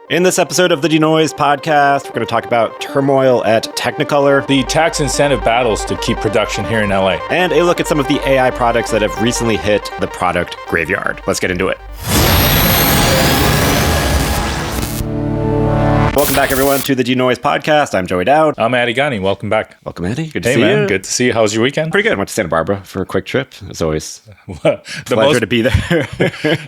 In this episode of the Denoised podcast, we're going to talk about turmoil at Technicolor, the tax incentive battles to keep production here in LA, and a look at some of the AI products that have recently hit the product graveyard. Let's get into it. Welcome back, everyone, to the Denoised podcast. I'm Joey Dowd. I'm Addy Ghani. Welcome back. Welcome, Addy. Good to see man. you. Good to see you. How was your weekend? Pretty good. Went to Santa Barbara for a quick trip. It's always pleasure to be there.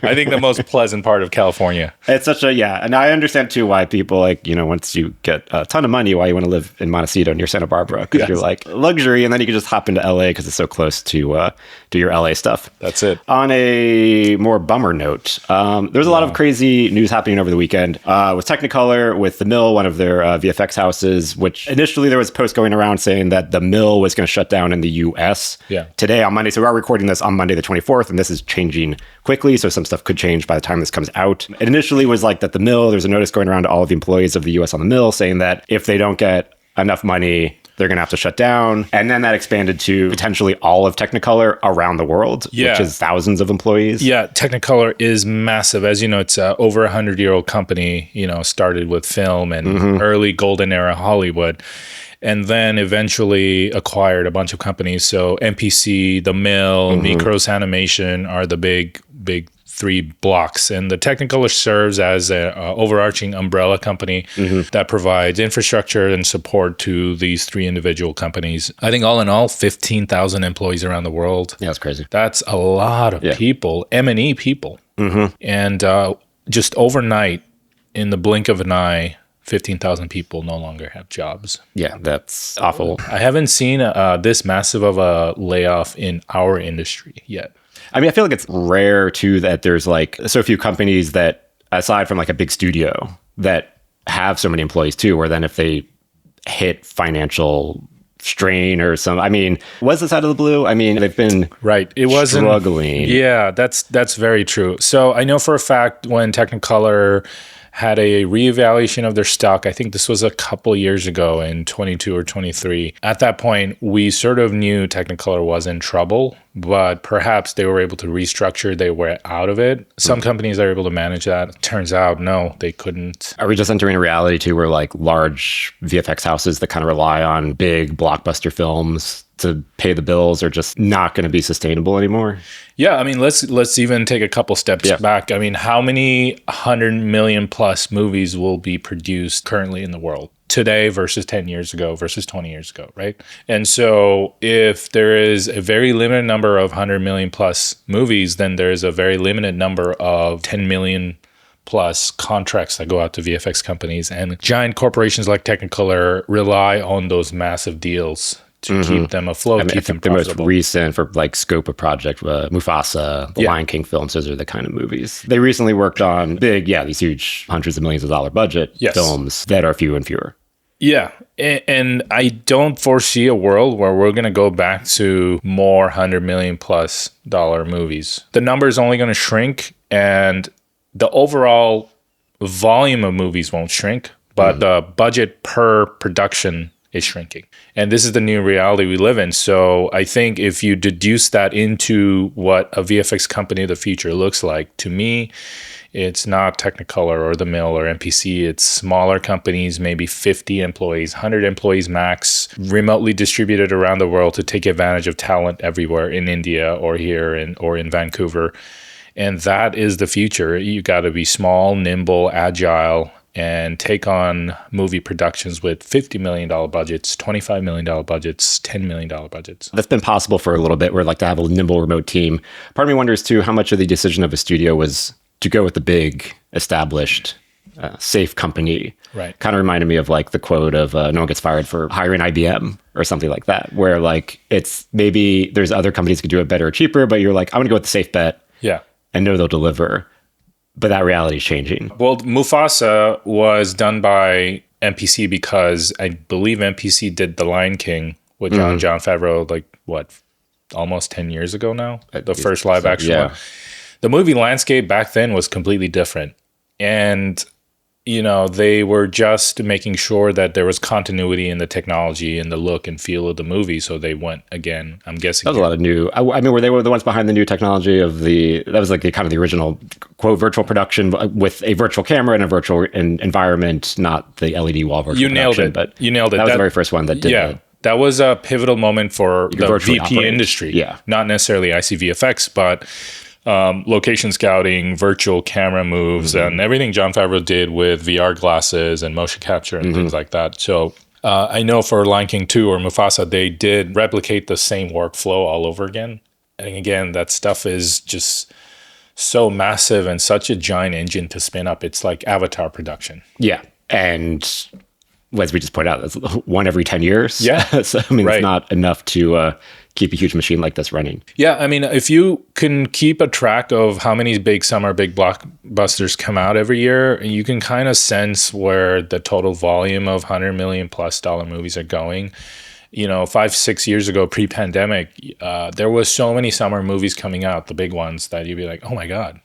I think the most pleasant part of California. It's such a, and I understand, too, why people, once you get a ton of money, why you want to live in Montecito near Santa Barbara, because you're like luxury, and then you can just hop into LA because it's so close to your LA stuff. That's it. On a more bummer note, there's a lot of crazy news happening over the weekend with Technicolor, with the Mill, one of their VFX houses, which initially there was a post going around saying that the Mill was going to shut down in the US today on Monday. So we are recording this on Monday the 24th, and this is changing quickly. So some stuff could change by the time this comes out. It initially was like that the Mill, there's a notice going around to all of the employees of the US on the Mill saying that if they don't get enough money, they're going to have to shut down. And then that expanded to potentially all of Technicolor around the world, which is thousands of employees. Yeah, Technicolor is massive. As you know, it's a over 100-year-old company, started with film and early golden era Hollywood, and then eventually acquired a bunch of companies. So MPC, The Mill, Micros Animation are the big three blocks, and the Technicolor serves as an overarching umbrella company that provides infrastructure and support to these three individual companies. I think all in all, 15,000 employees around the world. Yeah, that's crazy. That's a lot of people, M&E people. And just overnight, in the blink of an eye, 15,000 people no longer have jobs. Yeah, that's awful. I haven't seen this massive of a layoff in our industry yet. I mean, I feel like it's rare, too, that there's so few companies that, aside from a big studio, that have so many employees, too, where then if they hit financial strain or was this out of the blue? I mean, they've been struggling. Yeah, that's very true. So I know for a fact when Technicolor had a reevaluation of their stock. I think this was a couple years ago in 22 or 23. At that point, we sort of knew Technicolor was in trouble, but perhaps they were able to restructure. They were out of it. Some companies are able to manage that. Turns out, no, they couldn't. Are we just entering a reality too where large VFX houses that kind of rely on big blockbuster films to pay the bills are just not going to be sustainable anymore? Yeah, I mean, let's even take a couple steps back. I mean, how many 100 million plus movies will be produced currently in the world today versus 10 years ago versus 20 years ago, right? And so if there is a very limited number of 100 million plus movies, then there is a very limited number of 10 million plus contracts that go out to VFX companies. And giant corporations like Technicolor rely on those massive deals to keep them afloat, keep them profitable. The most recent for scope of project, Mufasa, the Lion King films, those are the kind of movies. They recently worked on big, these huge hundreds of millions of dollar budget films that are few and fewer. Yeah. And I don't foresee a world where we're going to go back to more 100 million plus dollar movies. The number is only going to shrink, and the overall volume of movies won't shrink, but the budget per production is shrinking. And this is the new reality we live in. So I think if you deduce that into what a VFX company of the future looks like, to me, it's not Technicolor or the Mill or MPC. It's smaller companies, maybe 50 employees, 100 employees max, remotely distributed around the world to take advantage of talent everywhere in India or here or in Vancouver. And that is the future. You got to be small, nimble, agile, and take on movie productions with $50 million budgets, $25 million budgets, $10 million budgets. That's been possible for a little bit, where to have a nimble remote team. Part of me wonders, too, how much of the decision of a studio was to go with the big, established, safe company. Right. Kind of reminded me of the quote of no one gets fired for hiring IBM or something like that, where it's maybe there's other companies could do it better or cheaper, but you're I'm going to go with the safe bet and know they'll deliver. But that reality is changing. Well, Mufasa was done by MPC because I believe MPC did The Lion King with John Favreau, almost 10 years ago now? The first live action one. The movie landscape back then was completely different. And they were just making sure that there was continuity in the technology and the look and feel of the movie. So they went again, I'm guessing. That was a lot of new. I mean, were they the ones behind the new technology that was like the kind of the original quote virtual production with a virtual camera and a virtual environment, not the LED wall virtual you nailed production. it. But you nailed it. That was the very first one that did that. That was a pivotal moment for the VP operate. industry. Yeah. Not necessarily ICVFX, but location scouting, virtual camera moves, and everything Jon Favreau did with VR glasses and motion capture and things like that. So I know for Lion King 2 or Mufasa, they did replicate the same workflow all over again. And again, that stuff is just so massive and such a giant engine to spin up. It's like Avatar production. Yeah. And as we just pointed out, that's one every 10 years. Yeah. So, I mean, it's not enough to keep a huge machine like this running. Yeah. I mean, if you can keep a track of how many big blockbusters come out every year, you can kind of sense where the total volume of $100 million+ movies are going. 5-6 years ago, pre-pandemic, there was so many summer movies coming out, the big ones, that you'd be like, oh my God,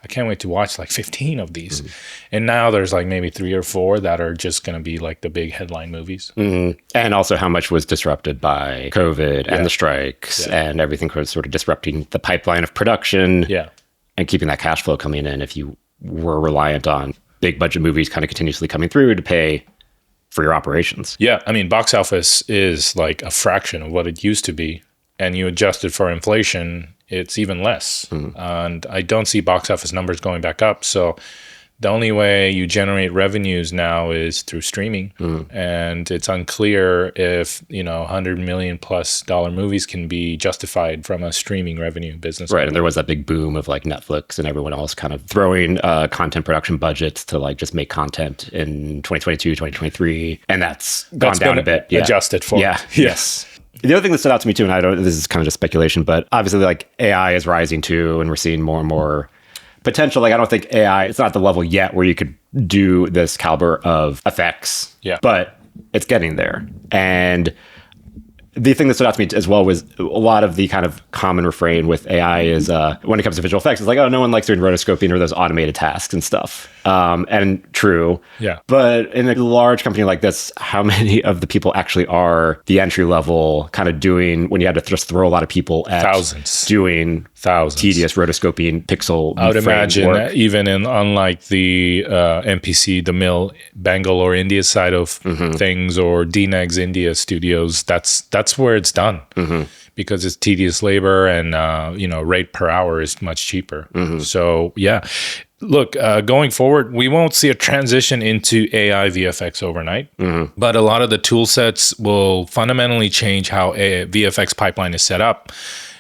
I can't wait to watch like 15 of these. And now there's like maybe 3 or 4 that are just going to be like the big headline movies. And also how much was disrupted by COVID and the strikes and everything was sort of disrupting the pipeline of production and keeping that cash flow coming in if you were reliant on big budget movies kind of continuously coming through to pay for your operations. Yeah. I mean, box office is like a fraction of what it used to be. And you adjust it for inflation, it's even less. And I don't see box office numbers going back up. So the only way you generate revenues now is through streaming. And it's unclear if, $100 million+ movies can be justified from a streaming revenue business. Right. And there was that big boom of like Netflix and everyone else kind of throwing content production budgets to like just make content in 2022, 2023. And that's gone down a bit. Adjusted for. Yeah. Yes. The other thing that stood out to me too, and this is kind of just speculation, but obviously like AI is rising too, and we're seeing more and more potential. Like I don't think AI, it's not at the level yet where you could do this caliber of effects, but it's getting there. And the thing that stood out to me as well was a lot of the kind of common refrain with AI is when it comes to visual effects, it's like, oh, no one likes doing rotoscoping or those automated tasks and stuff. And true. Yeah. But in a large company like this, how many of the people actually are the entry level kind of doing when you had to just throw a lot of people at doing tedious rotoscoping pixel I would imagine work. Even unlike the MPC, the Mill Bangalore India side of things, or DNEG's India studios, that's where it's done because it's tedious labor and rate per hour is much cheaper. So yeah, look, going forward, we won't see a transition into AI VFX overnight, but a lot of the tool sets will fundamentally change how a VFX pipeline is set up.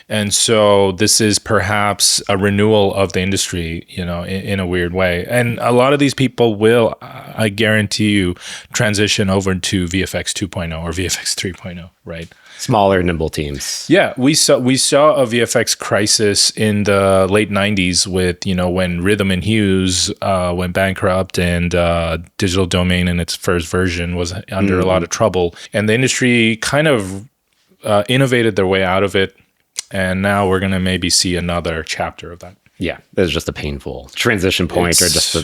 And so this is perhaps a renewal of the industry, in a weird way. And a lot of these people will, I guarantee you, transition over to VFX 2.0 or VFX 3.0, right? Smaller, nimble teams. Yeah, we saw a VFX crisis in the late 90s with, when Rhythm and Hues went bankrupt and Digital Domain in its first version was under a lot of trouble. And the industry kind of innovated their way out of it. And now we're going to maybe see another chapter of that. Yeah, it's just a painful transition point or just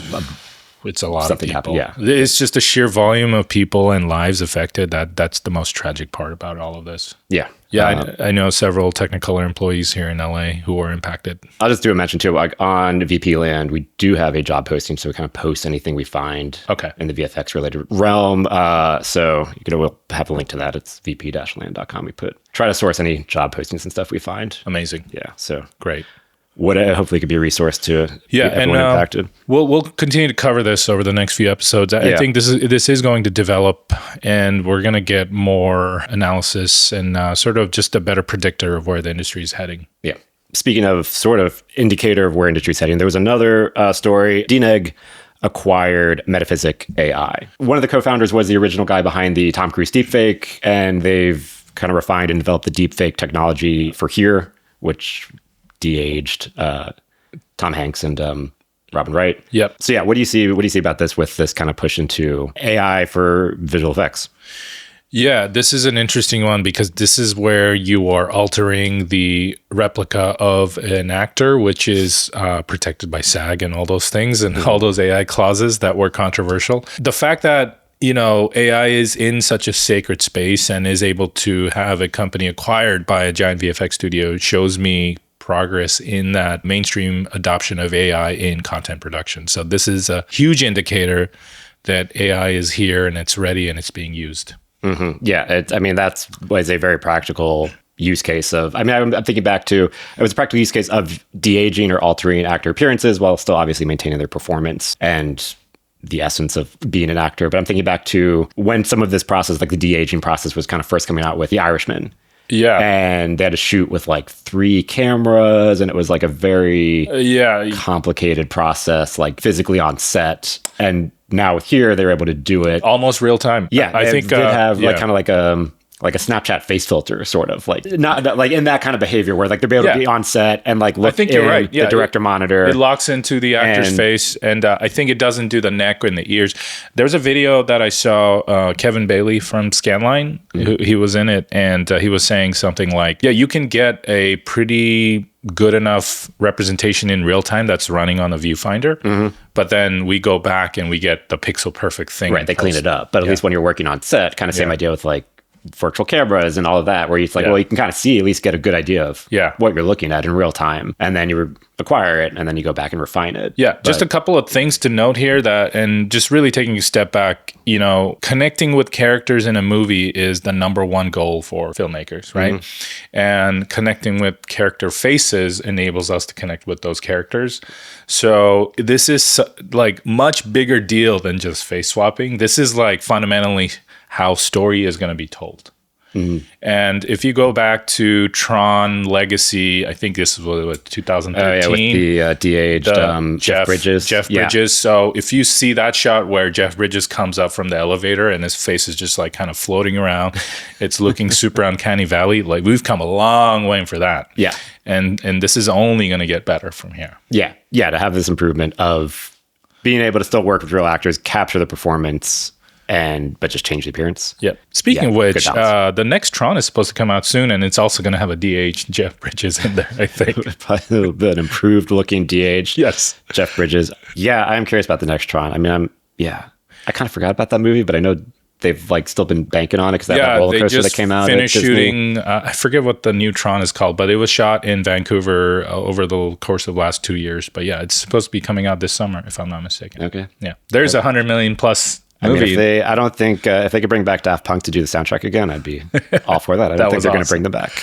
it's a lot something of people. Happened. Yeah. It's just the sheer volume of people and lives affected. That's the most tragic part about all of this. Yeah. Yeah, I know several Technicolor employees here in LA who were impacted. I'll just do a mention too. Like on VP Land, we do have a job posting, so we kind of post anything we find in the VFX related realm. So we'll have a link to that. It's vp-land.com. We try to source any job postings and stuff we find. Amazing. Yeah. So great. What hopefully could be a resource to everyone impacted. We'll continue to cover this over the next few episodes. I think this is going to develop, and we're going to get more analysis and sort of just a better predictor of where the industry is heading. Yeah. Speaking of sort of indicator of where industry is heading, there was another story. DNEG acquired Metaphysic AI. One of the co-founders was the original guy behind the Tom Cruise deepfake, and they've kind of refined and developed the deepfake technology for here, which de-aged Tom Hanks and Robin Wright. Yep. So yeah, what do you see about this with this kind of push into AI for visual effects? Yeah, this is an interesting one because this is where you are altering the replica of an actor, which is protected by SAG and all those things and all those AI clauses that were controversial. The fact that AI is in such a sacred space and is able to have a company acquired by a giant VFX studio shows me progress in that mainstream adoption of AI in content production. So this is a huge indicator that AI is here and it's ready and it's being used. Mm-hmm. Yeah, that was a very practical use case of, I'm thinking back to, it was a practical use case of de-aging or altering actor appearances while still obviously maintaining their performance and the essence of being an actor. But I'm thinking back to when some of this process, like the de-aging process, was kind of first coming out with The Irishman. Yeah. And they had to shoot with like 3 cameras, and it was like a very complicated process, like physically on set. And now here, they're able to do it almost real time. Yeah, I think they have kind of like a Snapchat face filter, sort of like not like in that kind of behavior where like they're able to be on set and like look in the director monitor. It locks into the actor's face, and I think it doesn't do the neck and the ears. There's a video that I saw Kevin Bailey from Scanline, he was in it, and he was saying something like, you can get a pretty good enough representation in real time that's running on a viewfinder, but then we go back and we get the pixel perfect thing. Right, they clean it up, but at least when you're working on set, kind of same idea with like virtual cameras and all of that, where it's like, well, you can kind of see, at least get a good idea of what you're looking at in real time, and then you acquire it, and then you go back and refine it. Just a couple of things to note here and just really taking a step back, connecting with characters in a movie is the number one goal for filmmakers, right? And connecting with character faces enables us to connect with those characters. So this is like much bigger deal than just face swapping. This is like fundamentally how story is going to be told. And if you go back to Tron Legacy, I think this was what 2013. With the de-aged Jeff Bridges. Jeff Bridges. So if you see that shot where Jeff Bridges comes up from the elevator and his face is just like kind of floating around, it's looking super uncanny valley. Like we've come a long way for that. Yeah. And this is only going to get better from here. Yeah. Yeah. To have this improvement of being able to still work with real actors, capture the performance, but just change the appearance. Yeah. Speaking of which, the next Tron is supposed to come out soon, and it's also going to have a DH Jeff Bridges in there, I think. Probably an improved looking DH. Yes. Jeff Bridges. Yeah, I'm curious about the next Tron. I mean, I kind of forgot about that movie, but I know they've like still been banking on it because that roller coaster that came out. Finished shooting. I forget what the new Tron is called, but it was shot in Vancouver over the course of the last 2 years. But yeah, it's supposed to be coming out this summer, if I'm not mistaken. Okay. Yeah. There's $100 million plus movie. I don't think if they could bring back Daft Punk to do the soundtrack again, I'd be all for that. I don't think they're going to bring them back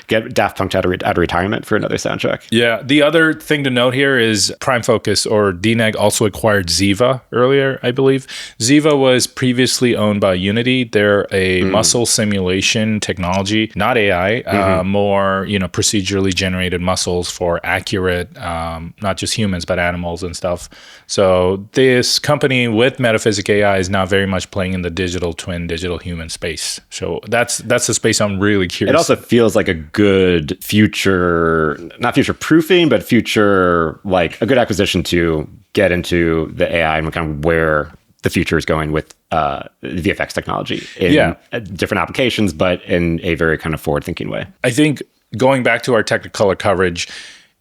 get Daft Punk out of retirement for another soundtrack. Yeah. The other thing to note here is Prime Focus or DNEG also acquired Ziva earlier, I believe. Ziva was previously owned by Unity. They're a muscle simulation technology, not AI, more procedurally generated muscles for accurate, not just humans but animals and stuff. So this company with Metaphysic AI is now very much playing in the digital twin, digital human space. So that's the space I'm really curious. It also feels like a good future, not future proofing, but future, like a good acquisition to get into the AI and kind of where the future is going with VFX technology in different applications, but in a very kind of forward-thinking way. I think going back to our Technicolor coverage,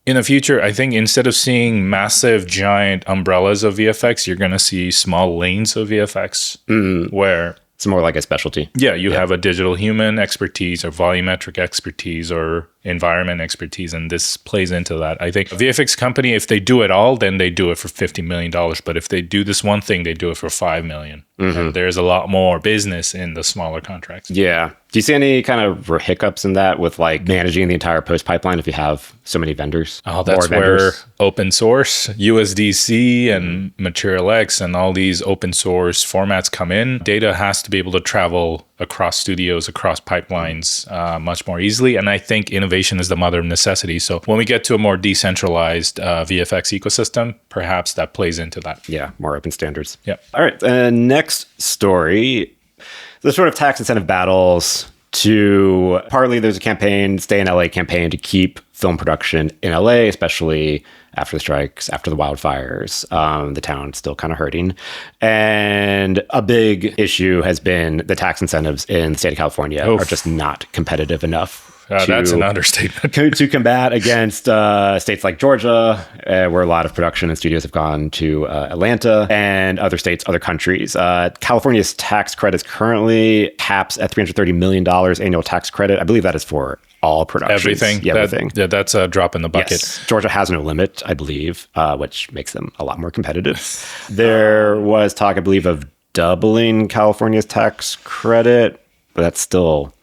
in the future, I think instead of seeing massive, giant umbrellas of VFX, you're going to see small lanes of VFX where it's more like a specialty. Yeah, you have a digital human expertise or volumetric expertise or environment expertise, and this plays into that. I think a VFX company, if they do it all, then they do it for $50 million. But if they do this one thing, they do it for $5 million. And there's a lot more business in the smaller contracts. Yeah. Do you see any kind of hiccups in that with like managing the entire post pipeline if you have so many vendors? Oh, that's where open source, USDC and Material X and all these open source formats come in. Data has to be able to travel across studios, across pipelines much more easily. And I think innovation is the mother of necessity. So when we get to a more decentralized VFX ecosystem, perhaps that plays into that. Yeah, more open standards. Yeah. All right. Next story. The sort of tax incentive battles partly there's a campaign, Stay in LA campaign to keep film production in LA, especially after the strikes, after the wildfires. The town's still kind of hurting. And a big issue has been the tax incentives in the state of California are just not competitive enough. That's an understatement. To combat against states like Georgia, where a lot of production and studios have gone to Atlanta, and other states, other countries. California's tax credits currently caps at $330 million annual tax credit. I believe that is for all productions. Everything. Yeah, everything. That's a drop in the bucket. Yes. Georgia has no limit, I believe, which makes them a lot more competitive. There was talk, I believe, of doubling California's tax credit, but that's still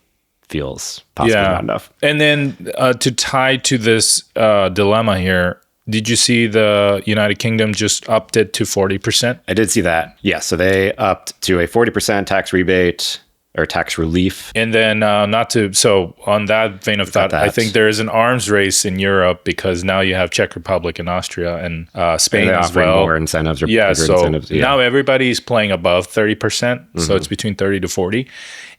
feels possibly not enough. And then to tie to this dilemma here, did you see the United Kingdom just upped it to 40%? I did see that. Yeah, so they upped to a 40% tax rebate or tax relief. And then so on that vein of thought, I think there is an arms race in Europe because now you have Czech Republic and Austria and Spain as well. More incentives or bigger incentives. Yeah. Now everybody's playing above 30%. So it's between 30 to 40.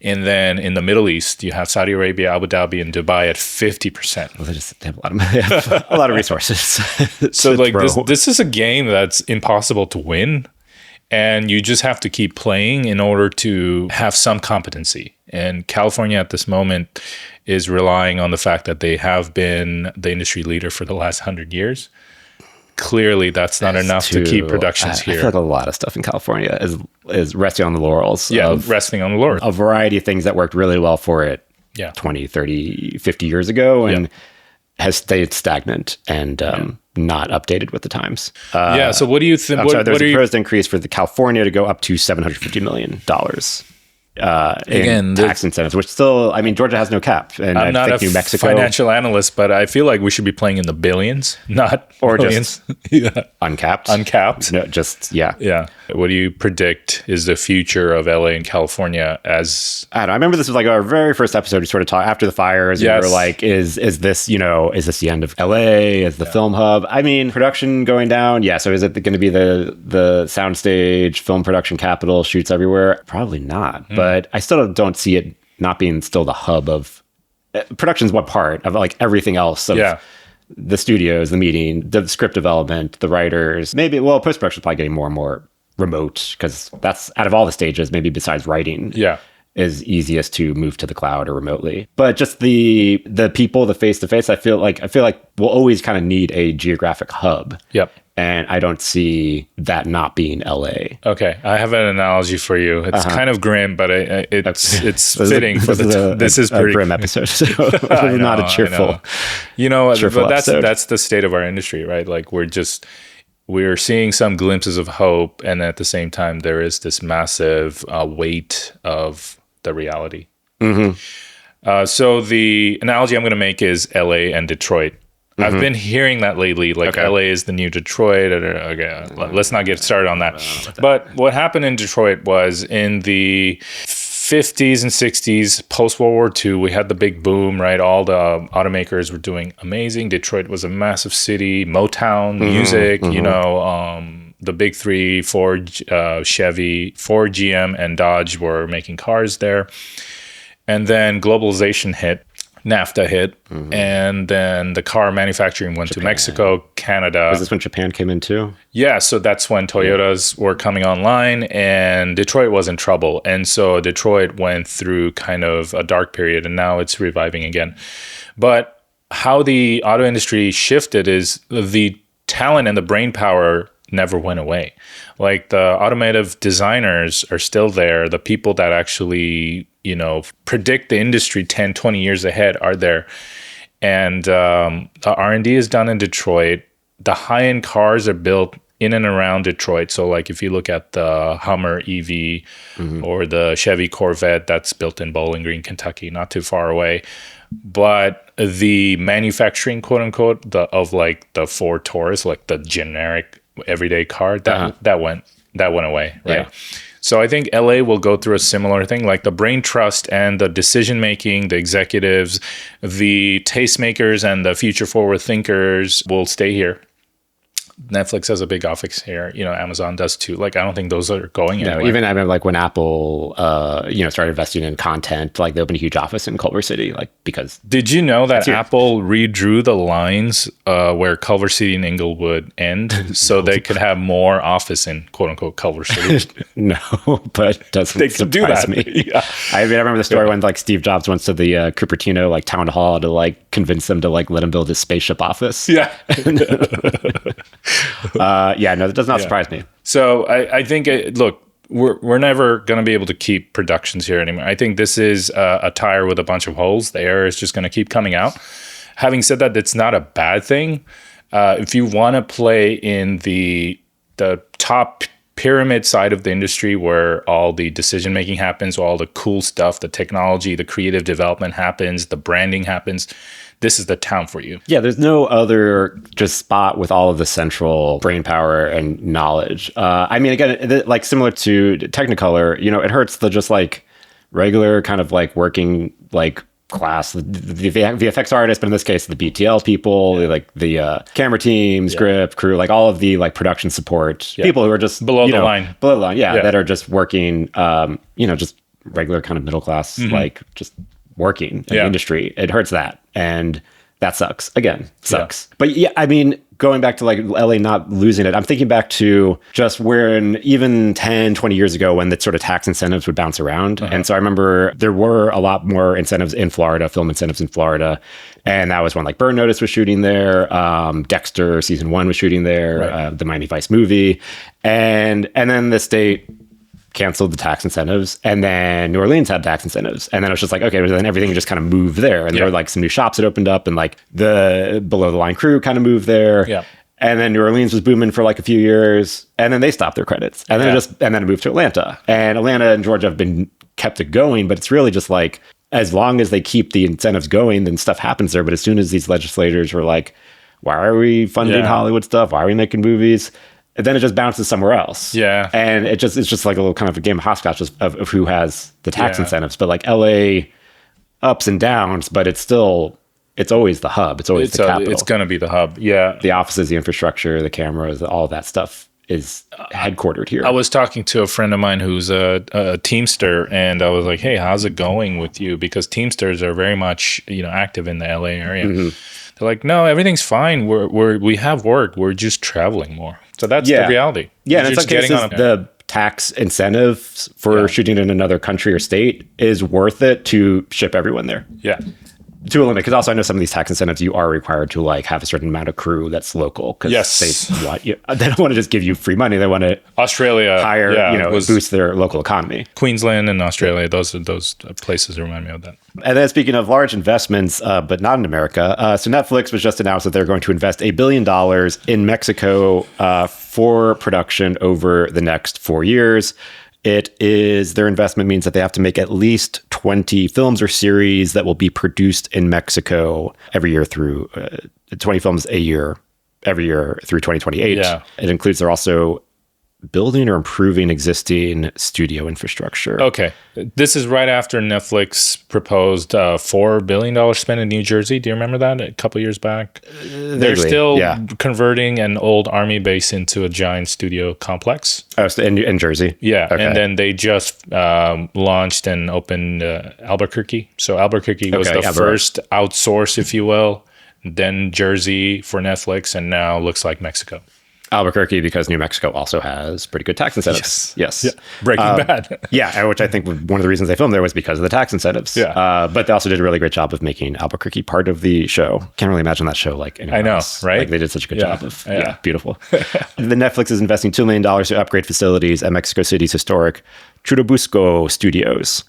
And then in the Middle East, you have Saudi Arabia, Abu Dhabi, and Dubai at 50%. Well, they have a lot of resources. So like this is a game that's impossible to win. And you just have to keep playing in order to have some competency. And California at this moment is relying on the fact that they have been the industry leader for the last 100 years. Clearly, that's not enough to keep productions here. I feel like a lot of stuff in California is resting on the laurels. Yeah, resting on the laurels. A variety of things that worked really well for it 20, 30, 50 years ago and has stayed stagnant and not updated with the times. So what do you think? There's a proposed increase for the California to go up to $750 million in tax incentives, which still, I mean, Georgia has no cap. And I'm not New Mexico, financial analyst, but I feel like we should be playing in the billions, not or millions. Just uncapped. Uncapped. Yeah. What do you predict is the future of LA and California as... I don't know. I remember this was like our very first episode. We sort of talked after the fires. We were like, is this the end of LA? Is the film hub? I mean, production going down. Yeah. So is it going to be the soundstage, film production capital, shoots everywhere? Probably not. But I still don't see it not being still the hub of... Production's one part of like everything else of the studios, the meeting, the script development, the writers. Maybe, post-production is probably getting more and more remote because that's out of all the stages, maybe besides writing, is easiest to move to the cloud or remotely. But just the people, the face-to-face, I feel like we'll always kind of need a geographic hub. Yep. And I don't see that not being LA. Okay, I have an analogy for you. It's kind of grim, but it's fitting for this is pretty grim episode. So not a cheerful. But that's the state of our industry, right? Like we're seeing some glimpses of hope, and at the same time, there is this massive weight of the reality. So the analogy I'm going to make is LA and Detroit. I've been hearing that lately, like LA is the new Detroit. Okay, let's not get started on that. But what happened in Detroit was in the 50s and 60s, post-World War II, we had the big boom, right? All the automakers were doing amazing. Detroit was a massive city, Motown music, the big three, Ford, Chevy, Ford, GM, and Dodge were making cars there. And then globalization hit. NAFTA hit, and then the car manufacturing went to Mexico, Canada. Was this when Japan came in too? Yeah, so that's when Toyotas were coming online, and Detroit was in trouble. And so Detroit went through kind of a dark period, and now it's reviving again. But how the auto industry shifted is the talent and the brain power never went away. Like the automotive designers are still there. The people that actually, predict the industry 10, 20 years ahead are there. And the R&D is done in Detroit. The high-end cars are built in and around Detroit. So like if you look at the Hummer EV or the Chevy Corvette, that's built in Bowling Green, Kentucky, not too far away. But the manufacturing, quote unquote, of like the Ford Taurus, like the generic everyday car, that went away, right? Yeah. So I think LA will go through a similar thing, like the brain trust and the decision making, the executives, the tastemakers, and the future forward thinkers will stay here. Netflix has a big office here. Amazon does too. Like, I don't think those are going anywhere. Even I remember like when Apple, started investing in content, like they opened a huge office in Culver City, like because. Did you know that Apple redrew the lines where Culver City and Inglewood end so they could have more office in quote unquote Culver City? No, but it doesn't surprise me. Yeah. I remember the story when like Steve Jobs went to the Cupertino like town hall to like convince them to like let him build his spaceship office. Yeah. No, that does not surprise me. So I think, look, we're never going to be able to keep productions here anymore. I think this is a tire with a bunch of holes. The air is just going to keep coming out. Having said that, that's not a bad thing. If you want to play in the top pyramid side of the industry where all the decision making happens, all the cool stuff, the technology, the creative development happens, the branding happens, this is the town for you. Yeah, there's no other just spot with all of the central brain power and knowledge. Again, like similar to Technicolor, it hurts the just like regular kind of like working like class, the VFX artists, but in this case, the BTL people, like the camera team, script, crew, like all of the like production support people who are just below the line, that are just working, just regular kind of middle class, like just working in the industry. It hurts that. And that sucks. Again, sucks. Yeah. But yeah, I mean, going back to like LA not losing it, I'm thinking back to just when even 10, 20 years ago when the sort of tax incentives would bounce around. And so I remember there were a lot more incentives in Florida, film incentives in Florida. And that was when like Burn Notice was shooting there. Dexter season 1 was shooting there, the Miami Vice movie. And then the state canceled the tax incentives, and then New Orleans had tax incentives, and then it was just like, okay, then everything just kind of moved there, and there were like some new shops that opened up, and like the below the line crew kind of moved there, and then New Orleans was booming for like a few years, and then they stopped their credits, and then it moved to Atlanta, and Atlanta and Georgia have been kept it going, but it's really just like as long as they keep the incentives going, then stuff happens there. But as soon as these legislators were like, why are we funding Hollywood stuff? Why are we making movies? And then it just bounces somewhere else. Yeah. And it's just like a little kind of a game of hopscotch of who has the tax incentives. But like LA ups and downs, but it's always the hub. It's always the capital. It's going to be the hub. Yeah. The offices, the infrastructure, the cameras, all of that stuff is headquartered here. I was talking to a friend of mine who's a Teamster, and I was like, hey, how's it going with you? Because Teamsters are very much, active in the LA area. Mm-hmm. They're like, no, everything's fine. We have work. We're just traveling more. So that's the reality. Yeah, and it's like the tax incentives for shooting in another country or state is worth it to ship everyone there. Yeah. To a limit, because also I know some of these tax incentives you are required to like have a certain amount of crew that's local, because they want you. They don't want to just give you free money. They want to hire, boost their local economy. Queensland and Australia, those places remind me of that. And then speaking of large investments, but not in America, so Netflix was just announced that they're going to invest $1 billion in Mexico for production over the next 4 years. Their investment means that they have to make at least 20 films or series that will be produced in Mexico every year through 20 films a year, every year through 2028. Yeah. It includes they're also building or improving existing studio infrastructure. Okay. This is right after Netflix proposed $4 billion spend in New Jersey. Do you remember that a couple years back? They're still converting an old army base into a giant studio complex. Oh, so in Jersey? Yeah. Okay. And then they just launched and opened Albuquerque. So Albuquerque was the first outsource, if you will, then Jersey for Netflix, and now looks like Mexico. Albuquerque, because New Mexico also has pretty good tax incentives. Yes. Yeah. Breaking Bad. Yeah, which I think one of the reasons they filmed there was because of the tax incentives. Yeah. But they also did a really great job of making Albuquerque part of the show. Can't really imagine that show like anywhere else. Right? Like they did such a good job of, beautiful. The Netflix is investing $2 million to upgrade facilities at Mexico City's historic Churubusco Studios,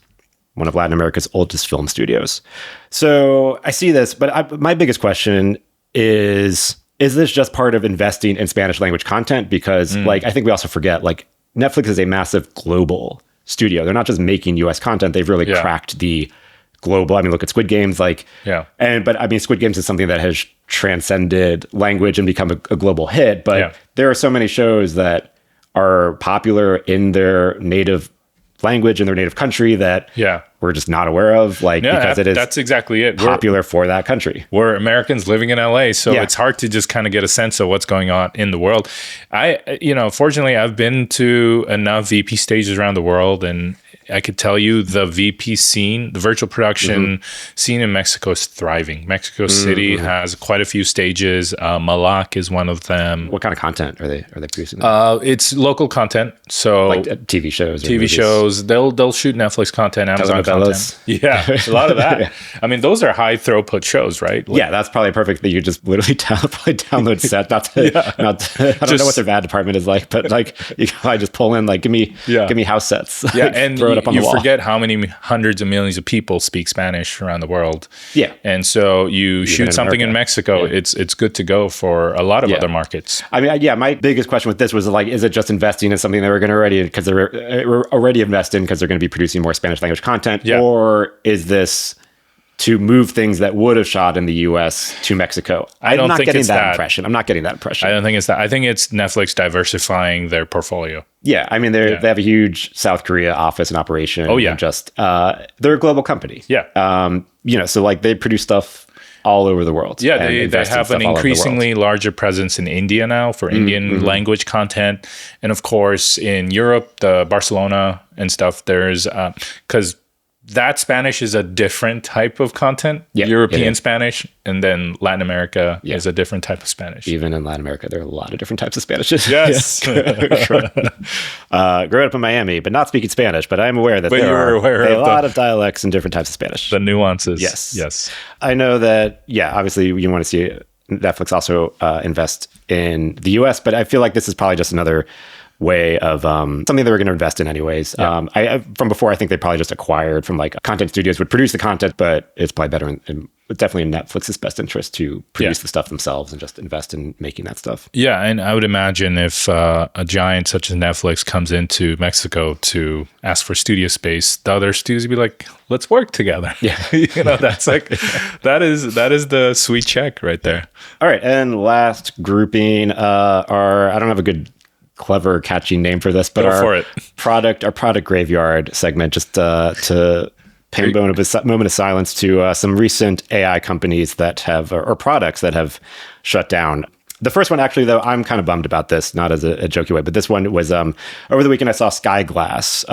one of Latin America's oldest film studios. So I see this, but my biggest question is this just part of investing in Spanish language content? Because I think we also forget, like, Netflix is a massive global studio. They're not just making US content. They've really cracked the global. I mean, look at Squid Games, but I mean, Squid Games is something that has transcended language and become a global hit. But there are so many shows that are popular in their native language in their native country that we're just not aware of, because it is that's exactly it. Popular for that country. We're Americans living in LA, so it's hard to just kind of get a sense of what's going on in the world. Fortunately, I've been to enough VP stages around the world, and I could tell you the VP scene, the virtual production scene in Mexico is thriving. Mexico City has quite a few stages. Malak is one of them. What kind of content are they producing? It's local content, so like TV shows. TV shows. They'll shoot Netflix content, Amazon content. Yeah, a lot of that. I mean, those are high throughput shows, right? That's probably perfect that you just literally download set. I don't know what their ad department is like, but you can probably just pull in give me house sets. And throw it up on the wall. Forget how many hundreds of millions of people speak Spanish around the world. Yeah, and so you shoot something in Mexico, it's good to go for a lot of other markets. I mean, my biggest question with this was is it just investing in something they were going to already invest in because they're going to be producing more Spanish language content, or is this to move things that would have shot in the US to Mexico? I'm not getting that impression. I don't think it's that. I think it's Netflix diversifying their portfolio. Yeah, I mean, they have a huge South Korea office and operation. Oh, yeah. And just, they're a global company. Yeah. So they produce stuff all over the world. Yeah, they have an increasingly larger presence in India now for Indian language content. And of course, in Europe, the Barcelona and stuff, there's, because that Spanish is a different type of content, European Spanish, and then Latin America is a different type of Spanish. Even in Latin America, there are a lot of different types of Spanishes. Yes. Growing up in Miami, but not speaking Spanish, but I'm aware that there are a lot of dialects and different types of Spanish. The nuances. Yes. I know that, obviously you want to see Netflix also invest in the US, but I feel like this is probably just another way of something they were going to invest in anyways. From before, I think they probably just acquired from content studios would produce the content, but it's probably better and it's definitely in Netflix's best interest to produce the stuff themselves and just invest in making that stuff. Yeah, and I would imagine if a giant such as Netflix comes into Mexico to ask for studio space, the other studios would be like, let's work together. Yeah. That's that is the sweet check right there. All right, and last grouping I don't have a good clever, catchy name for this, but our product graveyard segment, just to pay a moment of silence to some recent AI companies that have, or products that have shut down. The first one, actually, though, I'm kind of bummed about this, not as a jokey way, but this one was over the weekend. I saw Skyglass.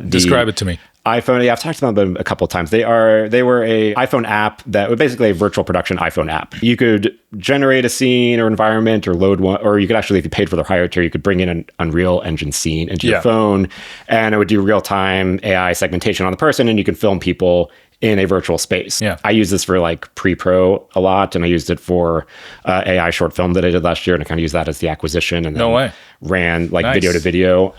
Describe it to me. iPhone. Yeah, I've talked about them a couple of times. They were a iPhone app that was basically a virtual production iPhone app. You could generate a scene or environment or load one, or you could actually, if you paid for the higher tier, you could bring in an Unreal Engine scene into your phone, and it would do real-time AI segmentation on the person, and you can film people in a virtual space. Yeah. I use this for pre-pro a lot, and I used it for AI short film that I did last year, and I kind of used that as the acquisition, and then ran video to video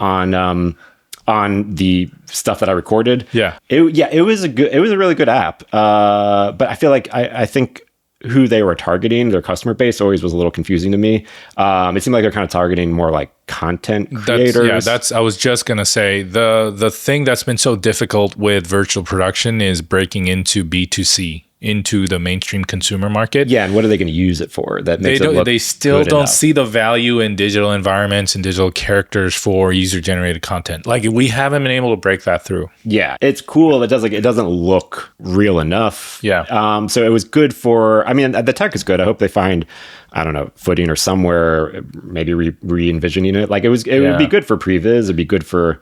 on the stuff that I recorded. Yeah. It was a really good app. But I feel like I think who they were targeting, their customer base, always was a little confusing to me. It seemed like they're kind of targeting more content creators. I was just gonna say the thing that's been so difficult with virtual production is breaking into B2C, into the mainstream consumer market. Yeah, and what are they going to use it for? That makes they still don't see the value in digital environments and digital characters for user-generated content. We haven't been able to break that through. Yeah, it's cool. It doesn't look real enough. Yeah. So it was good for. I mean, the tech is good. I hope they find, I don't know, footing or somewhere, maybe re-envisioning it. It would be good for previs. It'd be good for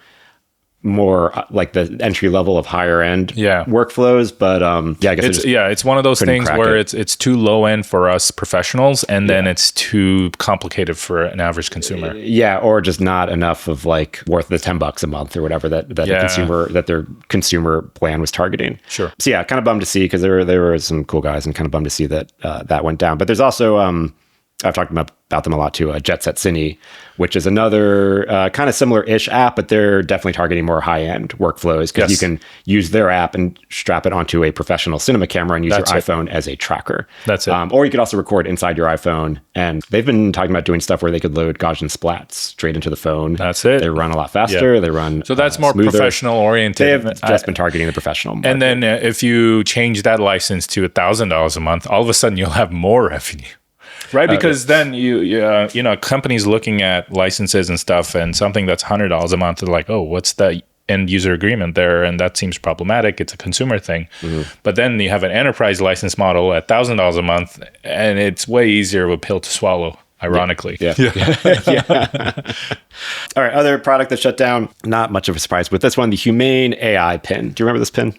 more the entry level of higher end workflows, but I guess it's one of those things where it's too low end for us professionals, and then it's too complicated for an average consumer. Or just not enough of worth the $10 a month or whatever that their consumer plan was targeting. Sure. So kind of bummed to see, because there were some cool guys, and kind of bummed to see that that went down. But there's also I've talked about them a lot too. Jet Set Cine, which is another kind of similar-ish app, but they're definitely targeting more high-end workflows, because you can use their app and strap it onto a professional cinema camera and use your iPhone as a tracker. That's it. Or you could also record inside your iPhone. And they've been talking about doing stuff where they could load Gaussian splats straight into the phone. That's it. They run a lot faster. They run so that's more smoother. Professional-oriented. They've just been targeting the professional market. And then if you change that license to $1,000 a month, all of a sudden you'll have more revenue. Right, because then companies looking at licenses and stuff, and something that's $100 a month, they're like, oh, what's the end user agreement there, and that seems problematic. It's a consumer thing. But then you have an enterprise license model at $1,000 a month, and it's way easier of a pill to swallow. Ironically. Yeah. All right. Other product that shut down, not much of a surprise with this one, the Humane AI Pin. Do you remember this pin?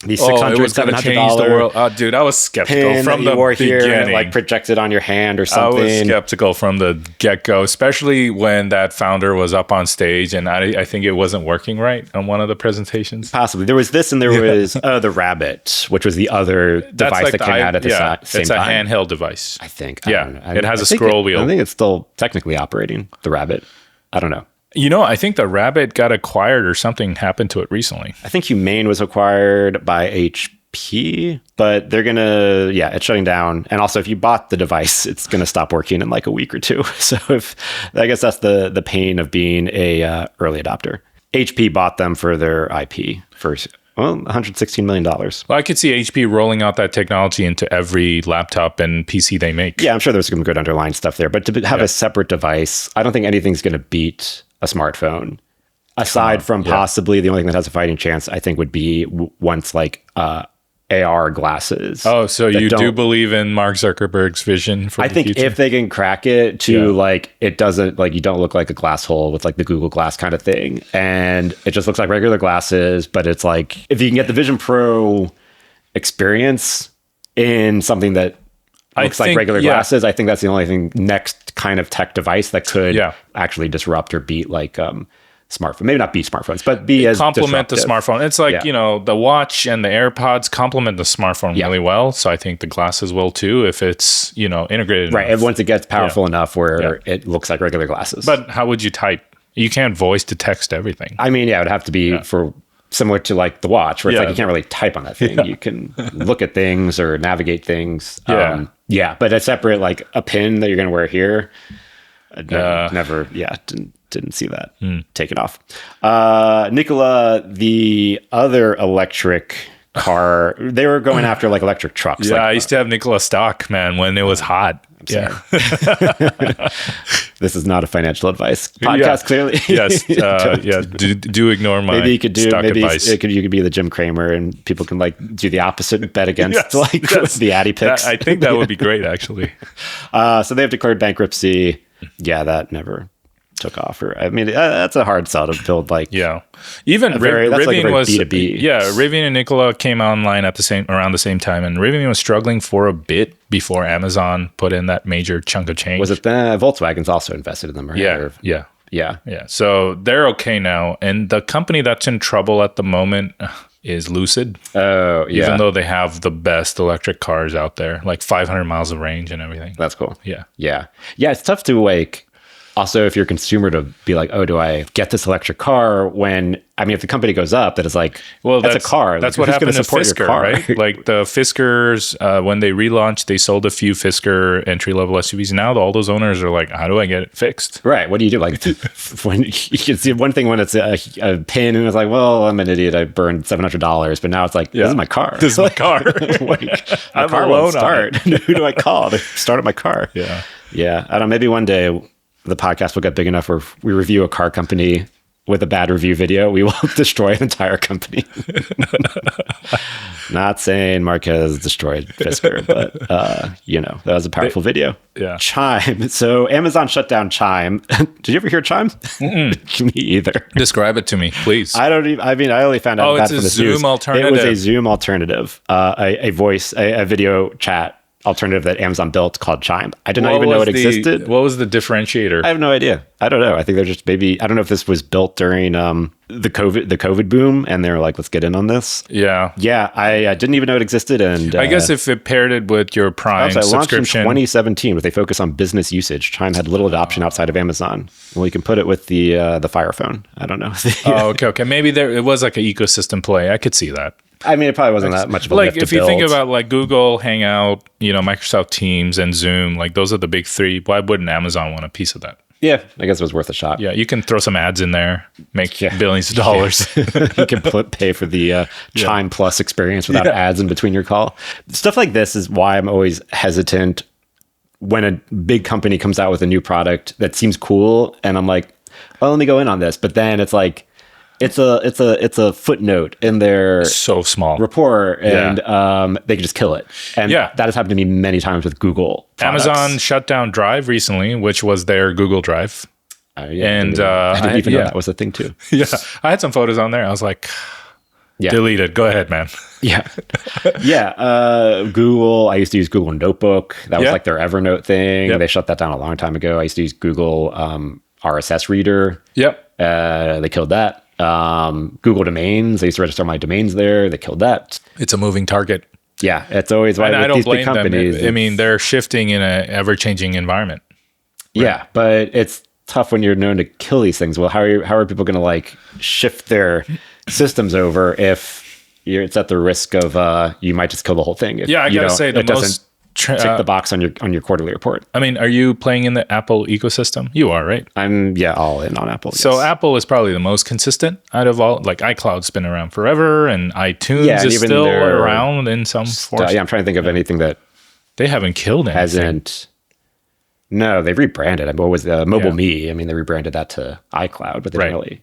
The $600, it was going to change the world. Oh, dude, I was skeptical from the beginning. And like projected on your hand or something. I was skeptical from the get-go, especially when that founder was up on stage, and I think it wasn't working right on one of the presentations. Possibly. There was this, and there was the Rabbit, which was the other device that came out at the same time. It's a handheld device. I think. It has a scroll wheel. I think it's still technically operating, the Rabbit. I don't know. I think the Rabbit got acquired or something happened to it recently. I think Humane was acquired by HP, but they're going to, it's shutting down. And also, if you bought the device, it's going to stop working in like a week or two. So I guess that's the pain of being a early adopter. HP bought them for their IP for $116 million. Well, I could see HP rolling out that technology into every laptop and PC they make. Yeah, I'm sure there's some good underlying stuff there. But to have a separate device, I don't think anything's going to beat a smartphone. Aside from possibly the only thing that has a fighting chance, I think would be once like AR glasses. Oh, so you do believe in Mark Zuckerberg's vision for the future? I think if they can crack it to like, it doesn't like, you don't look like a glass hole with like the Google Glass kind of thing. And it just looks like regular glasses, but it's like, if you can get the Vision Pro experience in something that looks like regular glasses, I think that's the only thing, next kind of tech device that could actually disrupt or beat like smartphone. Maybe not beat smartphones, but be as complement disruptive. the smartphone. It's like, the watch and the AirPods complement the smartphone really well. So I think the glasses will too, if it's, integrated. Right. And once it gets powerful enough where it looks like regular glasses. But how would you type? You can't voice to text everything. I mean, it would have to be for similar to like the watch, where it's like you can't really type on that thing. You can look at things or navigate things. But a separate, like a pin that you're going to wear here, never didn't see that taken off. Nikola, the other electric car, they were going after like electric trucks. I used to have Nikola stock, man, when it was hot. This is not a financial advice podcast, clearly. Yes. Do ignore my maybe you could do stock advice. You could be the Jim Cramer and people can like do the opposite, bet against the Addy picks. I think that would be great, actually. So they have declared bankruptcy. Yeah, that never took off. I mean, that's a hard sell to build. Like, even Rivian was B2B. Rivian and Nikola came online around the same time, and Rivian was struggling for a bit before Amazon put in that major chunk of change. Was it Volkswagen's also invested in them? Right? Yeah. So they're okay now, and the company that's in trouble at the moment is Lucid. Oh, yeah. Even though they have the best electric cars out there, like 500 miles of range and everything. That's cool. Yeah. It's tough to like. Also, if you're a consumer, to be like, oh, do I get this electric car when, I mean, if the company goes up, that is like, well, that's a car. That's like, what happened to Fisker, right? Like the Fiskers, when they relaunched, they sold a few Fisker entry-level SUVs. Now all those owners are like, how do I get it fixed? Right. What do you do? Like, when you can see one thing when it's a pin and it's like, well, I'm an idiot. I burned $700. But now it's like, this is my car. This is my car. My car won't start. Who do I call to start up my car? Yeah. I don't know. Maybe one day the podcast will get big enough where if we review a car company with a bad review video, we will destroy an entire company. Not saying Marquez destroyed Fisker, but that was a powerful video. Yeah. Chime. So Amazon shut down Chime. Did you ever hear Chime? Me either. Describe it to me, please. I only found out about it from the Zoom news. alternative. It was a Zoom alternative, a video chat alternative that Amazon built called Chime. I did not even know it existed. What was the differentiator? I have no idea. I don't know. I think they're just maybe, I don't know if this was built during the COVID boom and they're like, let's get in on this. Yeah. I didn't even know it existed. And I guess if it paired it with your Prime subscription. Launched in 2017 with a focus on business usage. Chime had little adoption outside of Amazon. Well, you can put it with the Fire phone. I don't know. Okay. Maybe it was like an ecosystem play. I could see that. I mean, it probably wasn't that much of a lift if to you build. think about like Google, Hangout, Microsoft Teams, and Zoom, like those are the big three. Why wouldn't Amazon want a piece of that? Yeah, I guess it was worth a shot. Yeah, you can throw some ads in there, make billions of dollars. You can pay for the Chime Plus experience without ads in between your call. Stuff like this is why I'm always hesitant when a big company comes out with a new product that seems cool, and I'm like, oh, let me go in on this. But then it's like, it's a footnote in their So small. report, and they can just kill it. And that has happened to me many times with Google products. Amazon shut down Drive recently, which was their Google Drive. And I didn't even know that was a thing too. I had some photos on there. I was like, delete it. Go ahead, man. Google, I used to use Google Notebook. That was like their Evernote thing. They shut that down a long time ago. I used to use Google RSS Reader. They killed that. Google Domains, I used to register my domains there. They killed that. It's a moving target. Yeah, it's always why I don't these blame big companies. them. I mean, they're shifting in an ever-changing environment. Right? Yeah, but it's tough when you're known to kill these things. Well, how are people going to like shift their systems over if it's at the risk of you might just kill the whole thing? If, I gotta say, it doesn't check the box on your quarterly report. I mean, are you playing in the Apple ecosystem? You are, right? I'm all in on Apple. So Apple is probably the most consistent out of all. Like iCloud's been around forever, and iTunes is still around in some form. I'm trying to think of anything that they haven't killed anything. Hasn't. No, they've rebranded. I mean, what was Mobile Me? I mean, they rebranded that to iCloud, but they didn't really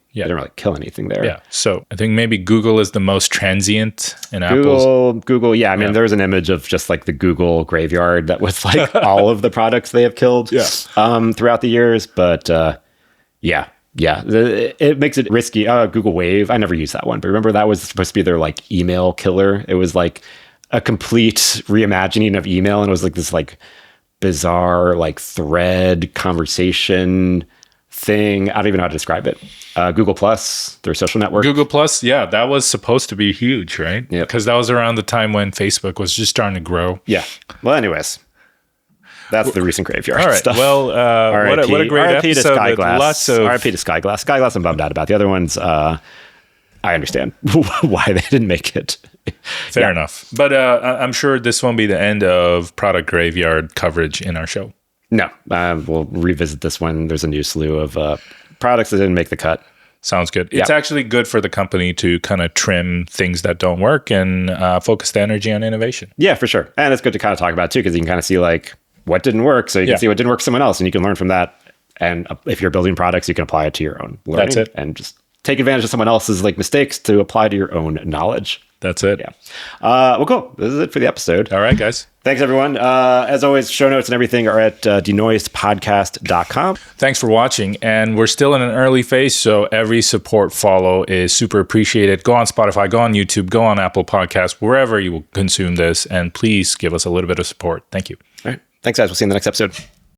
kill anything there. Yeah. So I think maybe Google is the most transient in Apple. Google. Yeah. I mean, there was an image of just like the Google graveyard that was like all of the products they have killed throughout the years. But it makes it risky. Google Wave. I never used that one, but remember that was supposed to be their like email killer. It was like a complete reimagining of email, and it was like this like bizarre like thread conversation thing. I don't even know how to describe it. Google Plus, their social network. Google Plus, that was supposed to be huge, right? Yeah, because that was around the time when Facebook was just starting to grow. Yeah. Well, anyways, that's the recent graveyard stuff. Well, what a great RIP episode. To Skyglass. Lots of RIP to Skyglass. Skyglass I'm bummed out about. The other ones, I understand why they didn't make it. Fair enough. But I'm sure this won't be the end of product graveyard coverage in our show. No, we'll revisit this when there's a new slew of products that didn't make the cut. Sounds good. It's actually good for the company to kind of trim things that don't work and focus the energy on innovation. Yeah, for sure. And it's good to kind of talk about it too, because you can kind of see like what didn't work. So you can see what didn't work for someone else, and you can learn from that. And if you're building products, you can apply it to your own learning. That's it. And just take advantage of someone else's like mistakes to apply to your own knowledge. That's it. Yeah. Well, cool. This is it for the episode. All right, guys. Thanks, everyone. As always, show notes and everything are at denoisedpodcast.com. Thanks for watching. And we're still in an early phase, so every support follow is super appreciated. Go on Spotify, go on YouTube, go on Apple Podcasts, wherever you will consume this, and please give us a little bit of support. Thank you. All right. Thanks, guys. We'll see you in the next episode.